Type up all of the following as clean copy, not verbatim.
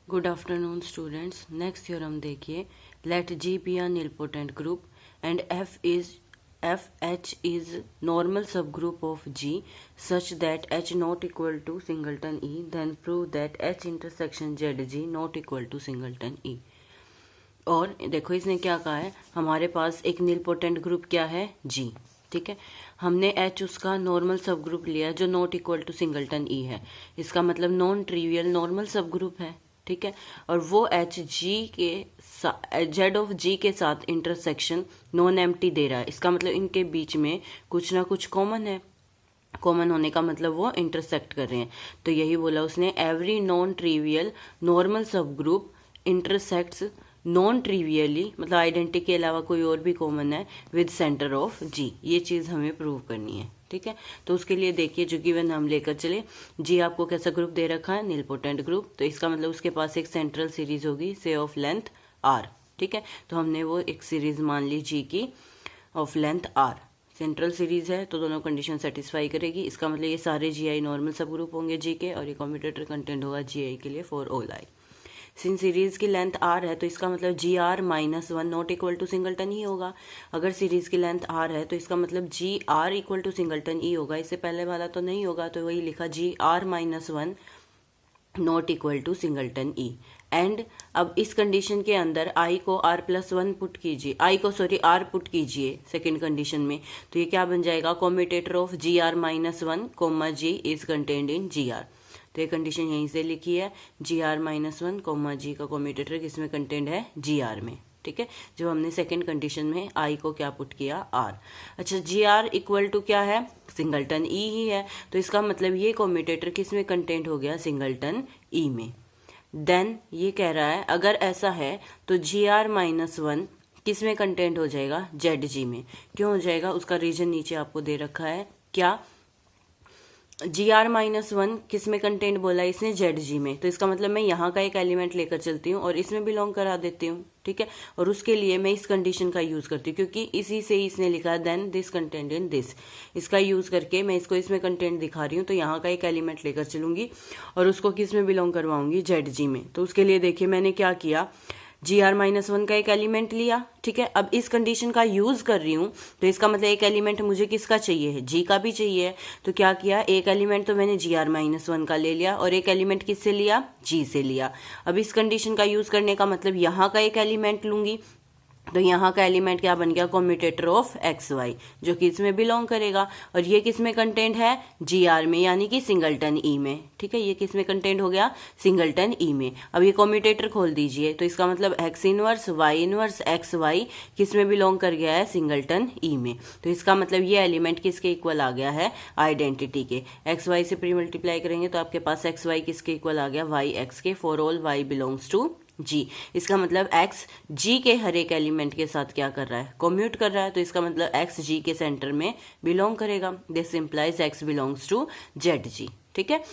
Good afternoon students. Next theorem देखिए। Let G be a nilpotent group and if H is normal subgroup of G such that H not equal to singleton E, then prove that H intersection Z G not equal to singleton E. और देखो इसने क्या कहा है, हमारे पास एक nilpotent group क्या है, जी। ठीक है, हमने एच उसका नॉर्मल सब ग्रुप लिया जो नॉट इक्वल टू सिंगल्टन ई है। इसका मतलब non trivial normal subgroup है। ठीक है, और वो एच जी के जेड ऑफ जी के साथ इंटरसेक्शन नॉन एम्प्टी दे रहा है। इसका मतलब इनके बीच में कुछ ना कुछ कॉमन है। कॉमन होने का मतलब वो इंटरसेक्ट कर रहे हैं। तो यही बोला उसने, एवरी नॉन ट्रिवियल नॉर्मल सब ग्रुप इंटरसेक्ट्स नॉन ट्रिवियली, मतलब आइडेंटिटी के अलावा कोई और भी कॉमन है, विद सेंटर ऑफ जी। ये चीज़ हमें प्रूव करनी है। ठीक है, तो उसके लिए देखिए जो गिवन हम लेकर चले, जी आपको कैसा ग्रुप दे रखा है, निलपोटेंट ग्रुप। तो इसका मतलब उसके पास एक सेंट्रल सीरीज होगी से ऑफ लेंथ आर। ठीक है, तो हमने वो एक सीरीज मान ली जी की of length R. Central series है तो दोनों कंडीशन सेटिस्फाई करेगी। इसका मतलब ये सारे जी आई नॉर्मल सब ग्रुप होंगे जी के, और ये कम्यूटेटर कंटेंट होगा जी आई के लिए for all I. Since series की लेंथ आर है तो इसका मतलब G R minus one not equal to singleton ही होगा। अगर सीरीज की लेंथ आर है तो इसका मतलब G are equal to singleton ई होगा। इससे पहले वाला तो नहीं होगा, तो वही लिखा G R minus one not equal to singleton E. And अब इस कंडीशन के अंदर आई को आर प्लस वन पुट कीजिए, आर पुट कीजिए सेकेंड कंडीशन में। तो ये क्या बन जाएगा, commutator of G R minus one comma G is contained in G R. तो ये कंडीशन यहीं से लिखी है, G R minus one comma G का कॉम्यूटेटर किसमें कंटेंड है, जी आर में। ठीक है, जो हमने सेकेंड कंडीशन में आई को क्या पुट किया, आर। अच्छा, जी आर इक्वल टू क्या है, सिंगल्टन ई ही है। तो इसका मतलब ये कॉम्यूटेटर किस में कंटेंट हो गया, सिंगल्टन ई में। देन ये कह रहा है अगर ऐसा है तो जी आर माइनस वन किस में कंटेंट हो जाएगा, जेड जी में। क्यों हो जाएगा, उसका रीजन नीचे आपको दे रखा है। क्या, जी आर माइनस वन किस में कंटेंट बोला है इसने, जेड जी में। तो इसका मतलब मैं यहाँ का एक एलिमेंट लेकर चलती हूँ और इसमें बिलोंग करा देती हूँ। ठीक है, और उसके लिए मैं इस कंडीशन का यूज करती हूँ क्योंकि इसी से इसने लिखा है then this content in this. इसका यूज करके मैं इसको इसमें कंटेंट दिखा रही हूँ, तो यहाँ का एक एलिमेंट लेकर चलूंगी और उसको किस में बिलोंग करवाऊंगी, जेड जी में। तो उसके लिए देखिए मैंने क्या किया, जी आर माइनस वन का एक एलिमेंट लिया। ठीक है, अब इस कंडीशन का यूज कर रही हूँ तो इसका मतलब एक एलिमेंट मुझे किसका चाहिए है, जी का भी चाहिए। तो क्या किया, एक एलिमेंट तो मैंने जी आर माइनस वन का ले लिया और एक एलिमेंट किससे लिया, जी से लिया। अब इस कंडीशन का यूज करने का मतलब यहाँ का एक एलिमेंट लूंगी, तो यहाँ का एलिमेंट क्या बन गया, कॉम्यूटेटर ऑफ एक्स वाई, जो कि इसमें बिलोंग करेगा। और ये किस में कंटेंट है, जी आर में, यानी कि सिंगल्टन ई में। ठीक है, ये किस में कंटेंट हो गया, सिंगल्टन ई में। अब ये कॉम्यूटेटर खोल दीजिए, तो इसका मतलब X inverse Y inverse X Y किस में बिलोंग कर गया है, सिंगल्टन ई में। तो इसका मतलब ये एलिमेंट किसके इक्वल आ गया है, आइडेंटिटी के। एक्स वाई से प्री मल्टीप्लाई करेंगे तो आपके पास एक्स वाई किसके इक्वल आ गया, वाई एक्स के, for all Y belongs to G. इसका मतलब एक्स जी के हर एक एलिमेंट के साथ क्या कर रहा है, कॉम्यूट कर रहा है। तो इसका मतलब एक्स जी के सेंटर में बिलोंग करेगा। This implies X belongs to Z G. ठीक है,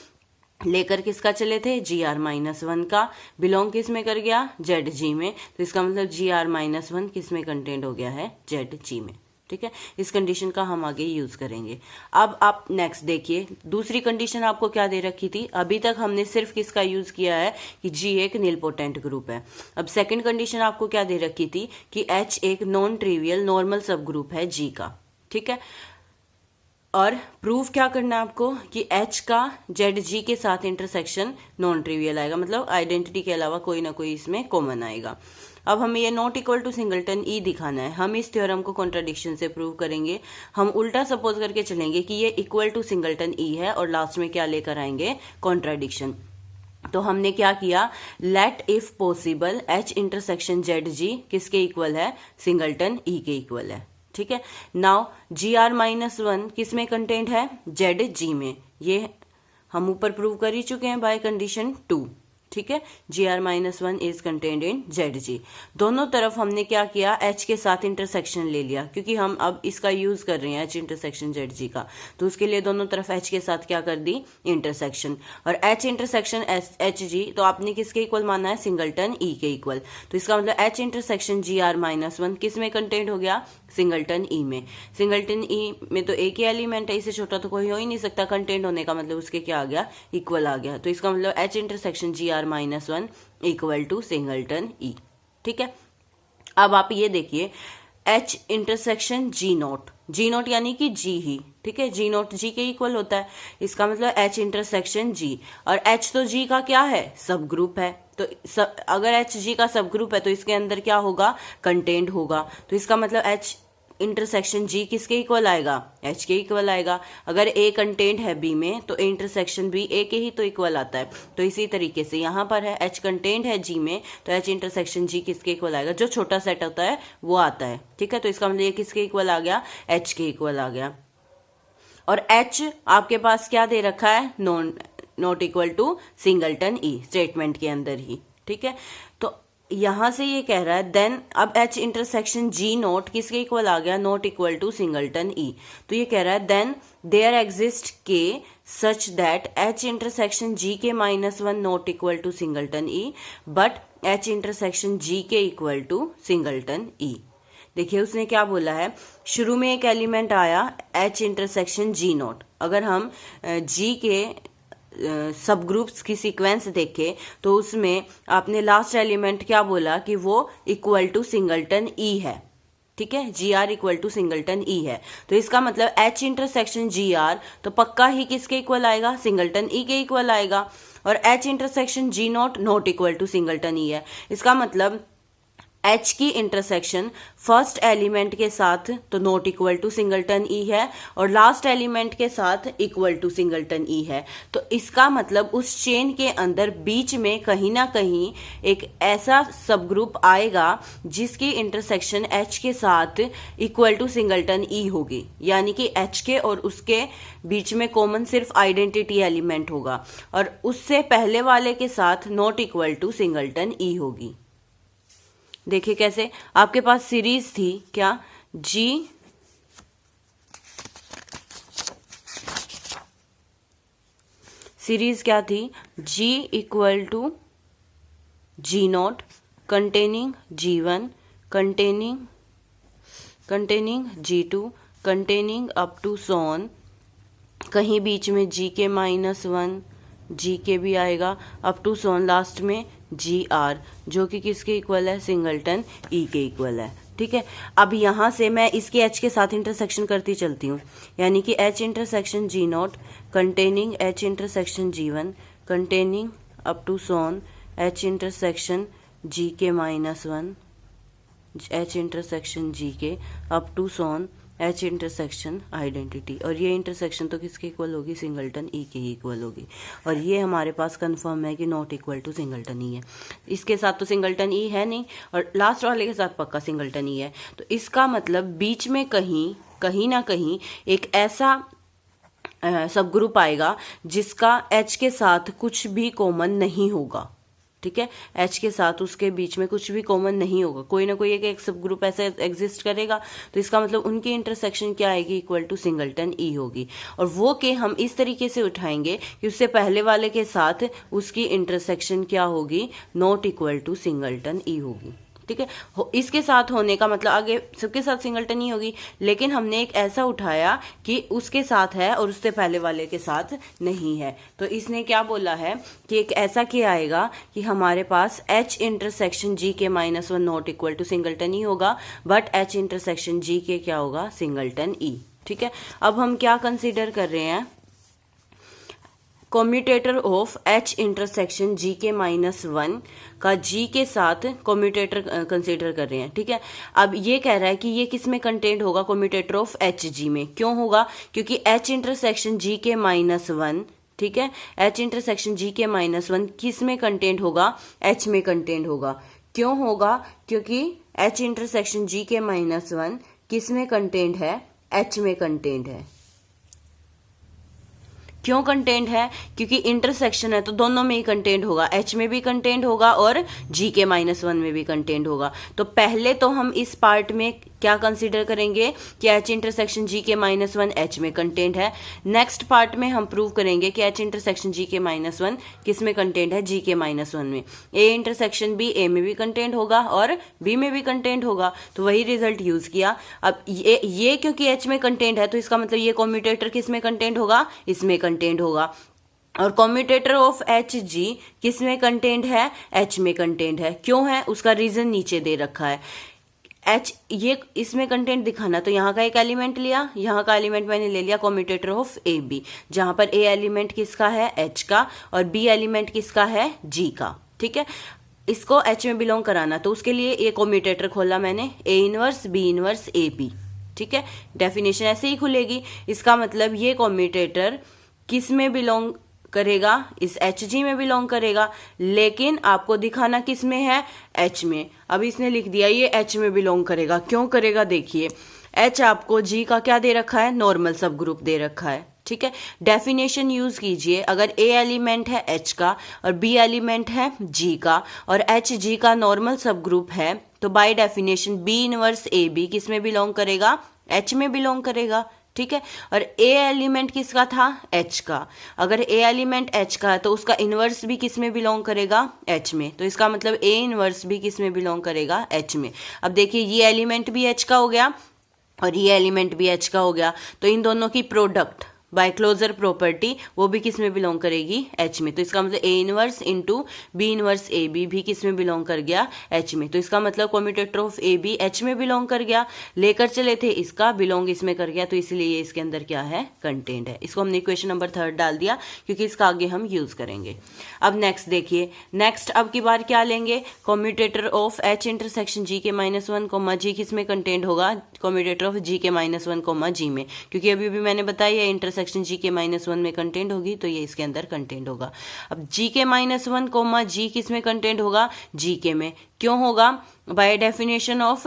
लेकर किसका चले थे, जी आर माइनस वन का, बिलोंग किस में कर गया, जेड जी में। तो इसका मतलब जी आर माइनस वन किस में कंटेंट हो गया है, जेड जी में। ठीक है, इस कंडीशन का हम आगे यूज करेंगे। अब आप नेक्स्ट देखिए, दूसरी कंडीशन आपको क्या दे रखी थी, अभी तक हमने सिर्फ किसका यूज किया है कि जी एक निलपोटेंट ग्रुप है। अब सेकंड कंडीशन आपको क्या दे रखी थी कि एच एक non trivial normal subgroup है जी का। ठीक है, और प्रूफ क्या करना है आपको कि एच का जेड जी के साथ इंटरसेक्शन नॉन ट्रिवियल आएगा, मतलब आइडेंटिटी के अलावा कोई ना कोई इसमें कॉमन आएगा। अब हमें ये नॉट इक्वल टू सिंगल्टन ई दिखाना है। हम इस थ्योरम को कॉन्ट्राडिक्शन से प्रूव करेंगे। हम उल्टा सपोज करके चलेंगे कि ये इक्वल टू सिंगल्टन ई है और लास्ट में क्या लेकर आएंगे, कॉन्ट्राडिक्शन। तो हमने क्या किया, let if possible H intersection Z G किसके इक्वल है, सिंगल्टन ई के इक्वल है। ठीक है, now G R minus one किस में कंटेंट है, जेड जी में। ये हम ऊपर प्रूव कर ही चुके हैं बाय कंडीशन 2। ठीक है, G R minus one is contained in Z G. दोनों तरफ हमने क्या किया, एच के साथ इंटरसेक्शन ले लिया, क्योंकि हम अब इसका यूज कर रहे हैं एच इंटरसेक्शन जेड जी का। तो उसके लिए दोनों तरफ एच के साथ क्या कर दी, इंटरसेक्शन। और एच इंटरसेक्शन एच जी तो आपने किसके इक्वल माना है, सिंगल्टन ई के इक्वल। तो इसका मतलब H intersection G R minus one किस में कंटेंट हो गया, सिंगल्टन ई में। सिंगल्टन ई में तो एक ही एलिमेंट है, इससे छोटा तो कोई हो ही नहीं सकता। कंटेंट होने का मतलब उसके क्या आ गया, इक्वल आ गया। तो इसका मतलब H intersection G R -1 equal to singleton E. ठीक है, अब आप ये देखिए H intersection G naught, G naught यानी कि G ही, ठीक है, G नोट G के इक्वल होता है, इसका मतलब H इंटरसेक्शन G, और H तो G का क्या है, सब ग्रुप है, तो अगर H G का सब ग्रुप है तो इसके अंदर क्या होगा, कंटेंट होगा, तो इसका मतलब H इंटरसेक्शन G किसके इक्वल आएगा, H के इक्वल आएगा। अगर A कंटेंट है B में तो इंटरसेक्शन B A के ही तो इक्वल आता है। तो इसी तरीके से यहाँ पर है H कंटेंट है G में तो H इंटरसेक्शन G किसके इक्वल आएगा, जो छोटा सेट होता है वो आता है। ठीक है, तो इसका मतलब ये किसके इक्वल आ गया, H के इक्वल आ गया। और H आपके पास क्या दे रखा है, not equal to singleton E statement के अंदर ही। ठीक है, तो यहां से ये कह रहा है देन अब H इंटरसेक्शन G नोट किसके इक्वल आ गया, not equal to singleton E. तो ये कह रहा है then there exist K such that H intersection G K -1 not equal to singleton E but H intersection G के इक्वल टू सिंगलटन ई। देखिए उसने क्या बोला है, शुरू में एक एलिमेंट आया H इंटरसेक्शन G नोट, अगर हम G के सब ग्रुप्स की सीक्वेंस देखें तो उसमें आपने लास्ट एलिमेंट क्या बोला कि वो इक्वल टू सिंगलटन ई है। ठीक है, G are equal to singleton E है, तो इसका मतलब H इंटरसेक्शन जी आर तो पक्का ही किसके इक्वल आएगा, सिंगलटन ई के इक्वल आएगा। और H intersection G not equal to singleton E है, इसका मतलब H की इंटरसेक्शन फर्स्ट एलिमेंट के साथ तो not equal to singleton E है और लास्ट एलिमेंट के साथ इक्वल टू सिंगलटन ई है। तो इसका मतलब उस चेन के अंदर बीच में कहीं ना कहीं एक ऐसा सब ग्रुप आएगा जिसकी इंटरसेक्शन H के साथ इक्वल टू सिंगलटन ई होगी, यानी कि H के और उसके बीच में कॉमन सिर्फ आइडेंटिटी एलिमेंट होगा और उससे पहले वाले के साथ नॉट इक्वल टू सिंगलटन ई होगी। देखिए कैसे, आपके पास सीरीज थी क्या, G सीरीज क्या थी, G equal to G not containing G1 containing G2 containing up to so on, कहीं बीच में G के -1 G के भी आएगा अप टू सोन लास्ट में GR जो कि किसके इक्वल है, सिंगलटन ई के इक्वल है। ठीक है, अब यहां से मैं इसके H के साथ इंटरसेक्शन करती चलती हूँ, यानी कि H intersection G not containing H intersection G1 containing up to so on H intersection G K -1 H intersection G K up to so on H intersection identity, और ये इंटरसेक्शन तो किसके इक्वल होगी, सिंगलटन ई के ही इक्वल होगी। और ये हमारे पास कंफर्म है कि not equal to singleton E है, इसके साथ तो सिंगलटन ई है नहीं और लास्ट वाले के साथ पक्का सिंगलटन ई है। तो इसका मतलब बीच में कहीं ना कहीं एक ऐसा सब ग्रुप आएगा जिसका H के साथ कुछ भी कॉमन नहीं होगा। ठीक है, H के साथ उसके बीच में कुछ भी कॉमन नहीं होगा, कोई ना कोई एक सब ग्रुप ऐसे एग्जिस्ट करेगा, तो इसका मतलब उनकी इंटरसेक्शन क्या आएगी, इक्वल टू सिंगलटन ई होगी। और वो के हम इस तरीके से उठाएंगे कि उससे पहले वाले के साथ उसकी इंटरसेक्शन क्या होगी, नॉट इक्वल टू सिंगलटन ई होगी। ठीक है, इसके साथ होने का मतलब आगे सबके साथ सिंगलटन ही होगी, लेकिन हमने एक ऐसा उठाया कि उसके साथ है और उससे पहले वाले के साथ नहीं है। तो इसने क्या बोला है कि एक ऐसा क्या आएगा कि हमारे पास H intersection G K -1 not equal to singleton ही होगा, बट H इंटरसेक्शन G के क्या होगा, सिंगलटन ई। ठीक है, अब हम क्या कंसिडर कर रहे हैं, commutator of H intersection G K -1 का G के साथ कॉम्यूटेटर कंसीडर कर रहे हैं। ठीक है, अब ये कह रहा है कि ये किस में कंटेंट होगा, कॉम्यूटेटर ऑफ H G में। क्यों होगा, क्योंकि H इंटरसेक्शन G के -1, ठीक है, H इंटरसेक्शन G के -1 किस में कंटेंट होगा, H में कंटेंट होगा। क्यों होगा, क्योंकि H इंटरसेक्शन G के -1 किस में कंटेंट है, H में कंटेंट है। क्यों कंटेंट है, क्योंकि इंटरसेक्शन है तो दोनों में ही कंटेंट होगा, H में भी कंटेंट होगा और G के -1 में भी कंटेंट होगा। तो पहले तो हम इस पार्ट में क्या कंसीडर करेंगे कि H intersection G K -1 H में कंटेंट है। नेक्स्ट पार्ट में हम प्रूव करेंगे कि H इंटरसेक्शन G के -1 किस में कंटेंट है, G के -1 में। A इंटरसेक्शन B A में भी कंटेंट होगा और B में भी कंटेंट होगा, तो वही रिजल्ट यूज किया। अब ये क्योंकि H में कंटेंट है तो इसका मतलब ये कॉम्यूटेटर किस में कंटेंट होगा, इसमें कंटेंट होगा। और कॉम्यूटेटर ऑफ एच जी किस में कंटेंट है, एच में कंटेंट है। क्यों है उसका रीजन नीचे दे रखा है। एच ये इसमें कंटेंट दिखाना, तो यहाँ का एक एलिमेंट लिया, यहाँ का एलिमेंट मैंने ले लिया कॉम्यूटेटर ऑफ ए बी, जहां पर ए एलिमेंट किसका है, एच का, और बी एलिमेंट किसका है, जी का। ठीक है, इसको एच में बिलोंग कराना, तो उसके लिए ये कॉम्यूटेटर खोला मैंने, A inverse B inverse A B. ठीक है, डेफिनेशन ऐसे ही खुलेगी। इसका मतलब ये कॉम्यूटेटर किस में बिलोंग करेगा, इस एच जी में बिलोंग करेगा, लेकिन आपको दिखाना किस में है, एच में। अब इसने लिख दिया ये एच में बिलोंग करेगा। क्यों करेगा, देखिए एच आपको जी का क्या दे रखा है, नॉर्मल सब ग्रुप दे रखा है। ठीक है, डेफिनेशन यूज कीजिए, अगर ए एलिमेंट है एच का और बी एलिमेंट है जी का और एच जी का नॉर्मल सब ग्रुप है, तो by definition B inverse A B किस में बिलोंग करेगा, एच में बिलोंग करेगा। ठीक है, और ए एलिमेंट किसका था, एच का। अगर ए एलिमेंट एच का है तो उसका इनवर्स भी किस में बिलोंग करेगा, एच में। तो इसका मतलब ए इनवर्स भी किस में बिलोंग करेगा, एच में। अब देखिए ये एलिमेंट भी एच का हो गया और ये एलिमेंट भी एच का हो गया, तो इन दोनों की प्रोडक्ट बाय क्लोजर प्रॉपर्टी वो भी किस में बिलोंग करेगी, एच में। तो इसका मतलब A inverse into B inverse A B भी किस में बिलोंग कर गया, एच में। तो इसका मतलब commutator of A B H में बिलोंग कर गया, लेकर चले थे इसका बिलोंग इसमें कर गया, तो इसलिए ये इसके अंदर क्या है, कंटेंट है। इसको हमने इक्वेशन नंबर 3 डाल दिया क्योंकि इसका आगे हम यूज करेंगे। अब नेक्स्ट देखिए, नेक्स्ट अब की बार क्या लेंगे, कॉम्यूटेटर ऑफ एच इंटरसेक्शन जी के -1 कोमा जी किस में कंटेंट होगा, कॉम्यूटेटर ऑफ जी के -1 कोमा जी में, क्योंकि अभी भी मैंने बताया इंटरसेक्शन जी के -1 में कंटेंट होगी, तो ये इसके अंदर कंटेंट होगा। अब जी के -1 कोमा जी किस में कंटेंट होगा, जी के में। क्यों होगा, by definition of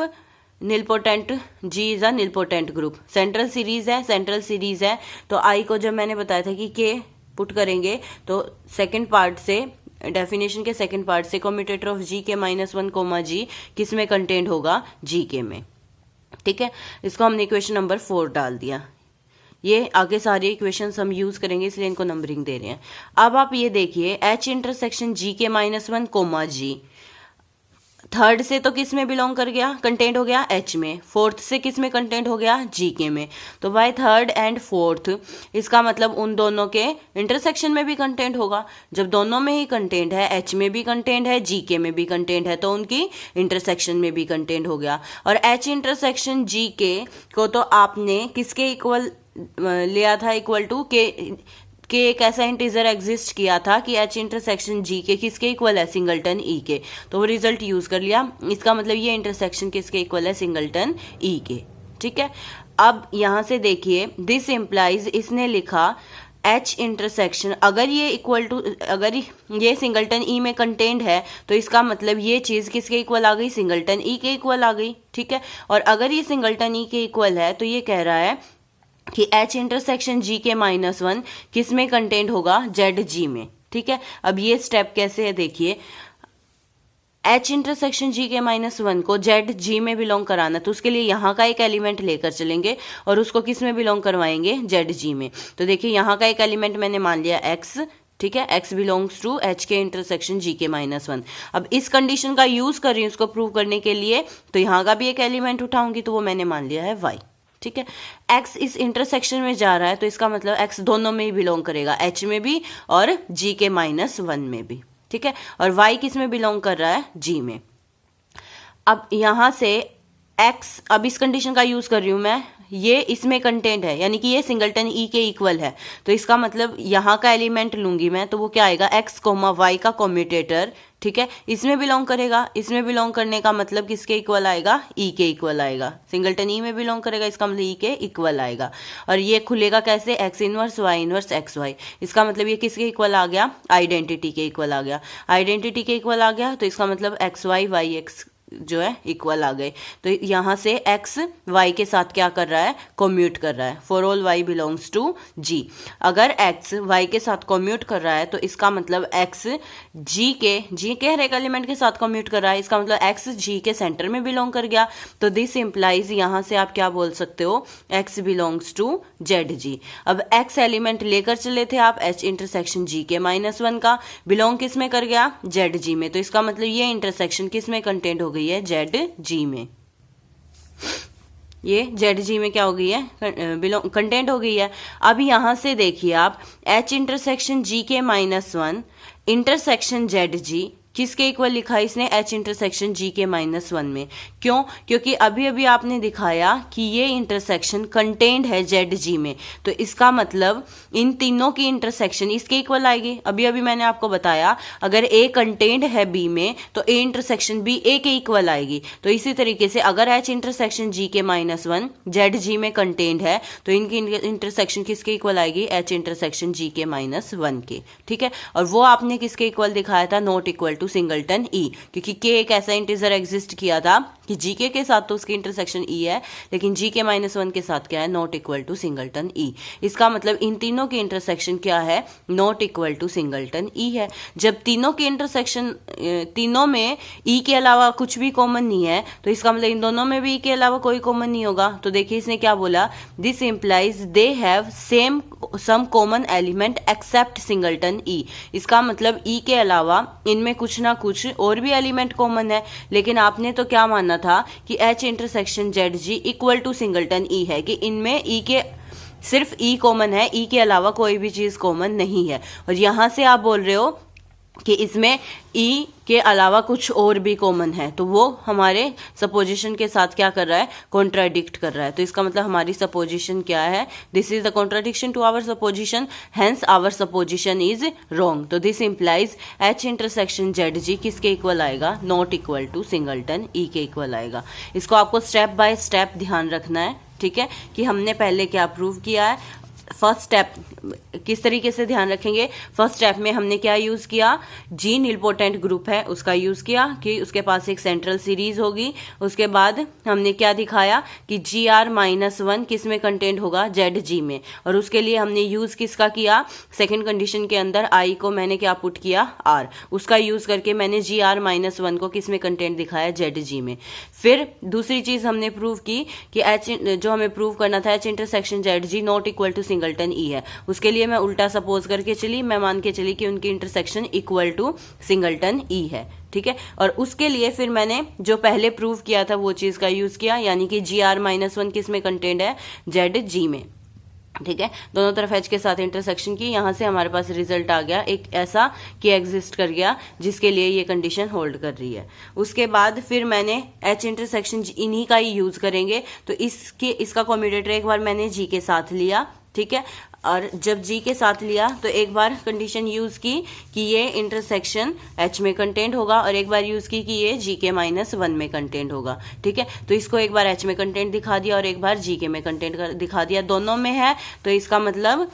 nilpotent, G is a nilpotent group. Central series है, सेंट्रल सीरीज है, तो आई को जब मैंने बताया था कि के पुट करेंगे तो सेकंड पार्ट से, डेफिनेशन के सेकंड पार्ट से कॉम्यूटेटर ऑफ जी के -1 कोमा जी किस में कंटेंट होगा, जी के में। ठीक है, इसको हमने इक्वेशन नंबर 4 डाल दिया। ये आगे सारे इक्वेशंस हम यूज करेंगे इसलिए इनको नंबरिंग दे रहे हैं। अब आप ये देखिए एच इंटरसेक्शन जी के -1 कोमा जी, थर्ड से तो किस में बिलोंग कर गया, कंटेंट हो गया एच में, फोर्थ से किस में कंटेंट हो गया, जी के में। तो बाय थर्ड एंड फोर्थ इसका मतलब उन दोनों के इंटरसेक्शन में भी कंटेंट होगा। जब दोनों में ही कंटेंट है, एच में भी कंटेंट है जी के में भी कंटेंट है, तो उनकी इंटरसेक्शन में भी कंटेंट हो गया। और एच इंटरसेक्शन जी के को तो आपने किसके इक्वल लिया था, इक्वल टू के एक ऐसा इंटीजर एग्जिस्ट किया था कि एच इंटरसेक्शन जी के किसके इक्वल है, सिंगलटन ई के, तो वो रिजल्ट यूज कर लिया। इसका मतलब ये इंटरसेक्शन किसके इक्वल है, सिंगलटन ई के। ठीक है, अब यहां से देखिए दिस इम्प्लाइज, इसने लिखा एच इंटरसेक्शन, अगर ये इक्वल टू, अगर ये सिंगलटन ई में कंटेंट है तो इसका मतलब ये चीज किसके इक्वल आ गई, सिंगलटन ई के इक्वल आ गई। ठीक है, और अगर ये सिंगलटन ई के इक्वल है तो ये कह रहा है कि एच इंटरसेक्शन जी के -1 किस में कंटेंट होगा, जेड जी में। ठीक है, अब ये स्टेप कैसे है देखिए, एच इंटरसेक्शन जी के -1 को जेड जी में बिलोंग कराना, तो उसके लिए यहाँ का एक एलिमेंट लेकर चलेंगे और उसको किस में बिलोंग करवाएंगे, जेड जी में। तो देखिए यहाँ का एक एलिमेंट मैंने मान लिया एक्स। ठीक है, x बिलोंग्स टू एच के इंटरसेक्शन जी के -1। अब इस कंडीशन का यूज कर रही हूँ उसको प्रूव करने के लिए, तो यहाँ का भी एक एलिमेंट उठाऊंगी, तो वो मैंने मान लिया है y। ठीक है, x इस इंटरसेक्शन में जा रहा है तो इसका मतलब x दोनों में ही बिलोंग करेगा, h में भी और g के -1 में भी। ठीक है, और y किस में बिलोंग कर रहा है, g में। अब यहां से x, अब इस कंडीशन का यूज कर रही हूं मैं, ये इसमें कंटेंट है यानी कि ये सिंगलटन ई के इक्वल है, तो इसका मतलब यहाँ का एलिमेंट लूंगी मैं, तो वो क्या आएगा, x, y का कॉम्यूटेटर। ठीक है, इसमें बिलोंग करेगा, इसमें बिलोंग करने का मतलब किसके इक्वल आएगा, ई के इक्वल आएगा। सिंगलटन ई में बिलोंग करेगा, इसका मतलब ई के इक्वल आएगा। और ये खुलेगा कैसे, X inverse Y inverse X Y, इसका मतलब ये किसके इक्वल आ गया, आइडेंटिटी के इक्वल आ गया। आइडेंटिटी के इक्वल आ गया तो इसका मतलब एक्स वाई वाई एक्स जो है इक्वल आ गए। तो यहाँ से x y के साथ क्या कर रहा है, कॉम्यूट कर रहा है, for all y belongs to g। अगर x y के साथ कॉम्यूट कर रहा है तो इसका मतलब x g के हर एक एलिमेंट के साथ कॉम्यूट कर रहा है, इसका मतलब x g के सेंटर में बिलोंग कर गया। तो दिस इम्प्लाइज, यहाँ से आप क्या बोल सकते हो, x बिलोंग्स टू जेड जी। अब x एलिमेंट लेकर चले थे आप h इंटरसेक्शन g के -1 का, बिलोंग किस में कर गया, जेड जी में, तो इसका मतलब ये इंटरसेक्शन किस में कंटेंट हो गई है, जेड जी में। ये जेड जी में क्या हो गई है, कंटेंट हो गई है। अब यहां से देखिए आप एच इंटरसेक्शन जी के -1 इंटरसेक्शन जेड जी किसके इक्वल लिखा है इसने, एच इंटरसेक्शन जी के -1 में। क्यों? क्योंकि अभी अभी आपने दिखाया कि ये इंटरसेक्शन कंटेंट है जेड जी में, तो इसका मतलब इन तीनों की इंटरसेक्शन इसके इक्वल आएगी। अभी अभी मैंने आपको बताया अगर ए कंटेंट है बी में तो ए इंटरसेक्शन बी ए के इक्वल आएगी। तो इसी तरीके से अगर एच इंटरसेक्शन जी के -1 जेड जी में कंटेंट है तो इनकी इंटरसेक्शन किसके इक्वल आएगी, एच इंटरसेक्शन जी के -1 के। ठीक है, और वो आपने किसके इक्वल दिखाया था, नॉट इक्वल टू सिंगलटन ई, क्योंकि के एक ऐसा इंटीजर एग्जिस्ट किया था कि जीके के साथ तो उसकी इंटरसेक्शन ई है, लेकिन जी के -1 के साथ क्या है, not equal to singleton E. इसका मतलब इन तीनों की इंटरसेक्शन क्या है, not equal to singleton E है। जब तीनों की इंटरसेक्शन, तीनों में ई के अलावा कुछ भी कॉमन नहीं है, तो इसका मतलब इन दोनों में भी ई के अलावा कोई कॉमन नहीं होगा। तो देखिए इसने क्या बोला, this implies they have same some common element except singleton E. इसका मतलब ई के अलावा इनमें कुछ ना कुछ और भी एलिमेंट कॉमन है, लेकिन आपने तो क्या माना था कि H intersection Z G equal to singleton E है, कि इनमें ई के सिर्फ ई कॉमन है, ई के अलावा कोई भी चीज कॉमन नहीं है। और यहां से आप बोल रहे हो कि इसमें ई के अलावा कुछ और भी कॉमन है, तो वो हमारे सपोजिशन के साथ क्या कर रहा है, कॉन्ट्राडिक्ट कर रहा है। तो इसका मतलब हमारी सपोजिशन क्या है, this is the contradiction to our supposition, hence our supposition is wrong. तो this implies H intersection Z G किसके इक्वल आएगा, not equal to singleton E के इक्वल आएगा। इसको आपको स्टेप बाय स्टेप ध्यान रखना है, ठीक है, कि हमने पहले क्या प्रूव किया है। फर्स्ट स्टेप किस तरीके से ध्यान रखेंगे, फर्स्ट स्टेप में हमने क्या यूज किया, जी नीलपोटेंट ग्रुप है उसका यूज किया कि उसके पास एक सेंट्रल सीरीज होगी। उसके बाद हमने क्या दिखाया कि जी आर -1 किस में कंटेंट होगा, जेड जी में, और उसके लिए हमने यूज किसका किया, सेकेंड कंडीशन के अंदर आई को मैंने क्या पुट किया, आर, उसका यूज करके मैंने जी आर -1 को किस में कंटेंट दिखाया, जेड जी में। फिर दूसरी चीज हमने प्रूव की कि एच, जो हमें प्रूव करना था, H intersection Z G not equal to singleton E है। उसके लिए मैं उल्टा सपोज करके चली, मैं मान के चली कि उनकी intersection equal to singleton E है। ठीक है, और उसके लिए फिर मैंने जो पहले प्रूव किया था वो चीज का यूज किया, यानी कि जी आर -1 किस में कंटेंट है, जेड जी में। ठीक है, दोनों तरफ एच के साथ इंटरसेक्शन की, यहां से हमारे पास रिजल्ट आ गया एक ऐसा कि एग्जिस्ट कर गया जिसके लिए ये कंडीशन होल्ड कर रही है। उसके बाद फिर मैंने एच इंटरसेक्शन इन्हीं का ही यूज करेंगे, तो इसका कम्यूटेटर एक बार मैंने जी के साथ लिया, ठीक है, और जब जी के साथ लिया तो एक बार कंडीशन यूज की कि ये इंटरसेक्शन एच में कंटेंट होगा, और एक बार यूज की कि ये जी के -1 में कंटेंट होगा। ठीक है, तो इसको एक बार एच में कंटेंट दिखा दिया और एक बार जी के में कंटेंट दिखा दिया, दोनों में है, तो इसका मतलब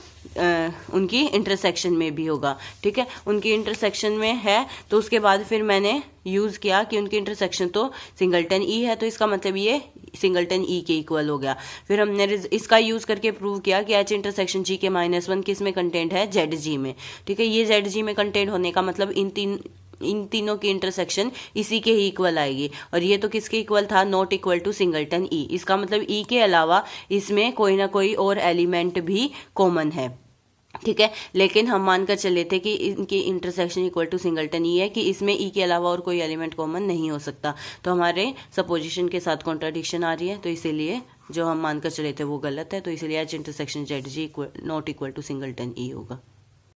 उनकी इंटरसेक्शन में भी होगा। ठीक है, उनकी इंटरसेक्शन में है, तो उसके बाद फिर मैंने यूज किया कि उनकी इंटरसेक्शन तो सिंगलटन ई है, तो इसका मतलब ये सिंगलटन ई के इक्वल हो गया। फिर हमने इसका यूज करके प्रूव किया कि एच इंटरसेक्शन जी के -1 किस में कंटेंट है, जेड जी में। ठीक है, ये जेड जी में कंटेंट होने का मतलब इन तीनों की इंटरसेक्शन इसी के ही इक्वल आएगी, और ये तो किसके इक्वल था, not equal to singleton E. इसका मतलब ई के अलावा इसमें कोई ना कोई और एलिमेंट भी कॉमन है। ठीक है, लेकिन हम मानकर चले थे कि इनकी intersection equal to singleton E है, कि इसमें ई के अलावा और कोई एलिमेंट कॉमन नहीं हो सकता, तो हमारे सपोजिशन के साथ कॉन्ट्राडिक्शन आ रही है, तो इसीलिए जो हम मानकर चले थे वो गलत है, तो इसीलिए H intersection Z G not equal to singleton E होगा।